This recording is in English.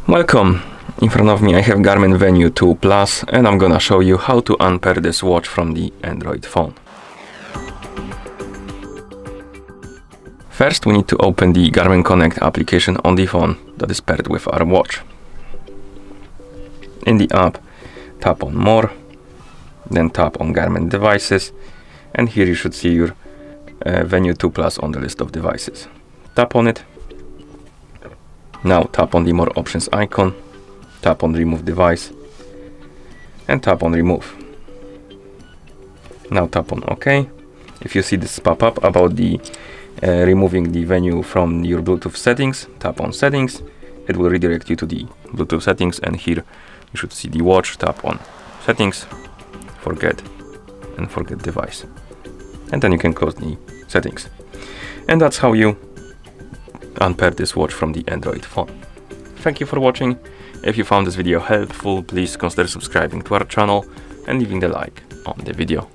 Welcome! In front of me I have Garmin Venu 2 Plus and I'm gonna show you how to unpair this watch from the Android phone. First we need to open the Garmin Connect application on the phone that is paired with our watch. In the app, tap on More, then tap on Garmin Devices, and here you should see your Venu 2 Plus on the list of devices. Tap on it. Now tap on the More Options icon, tap on Remove Device, and tap on Remove. Now tap on OK. If you see this pop-up about the removing the Venu from your Bluetooth settings, tap on Settings. It will redirect you to the Bluetooth settings, and here you should see the watch. Tap on Settings, Forget Device, and then you can close the settings. And that's how you unpair this watch from the Android phone. Thank you for watching. If you found this video helpful, please consider subscribing to our channel and leaving the like on the video.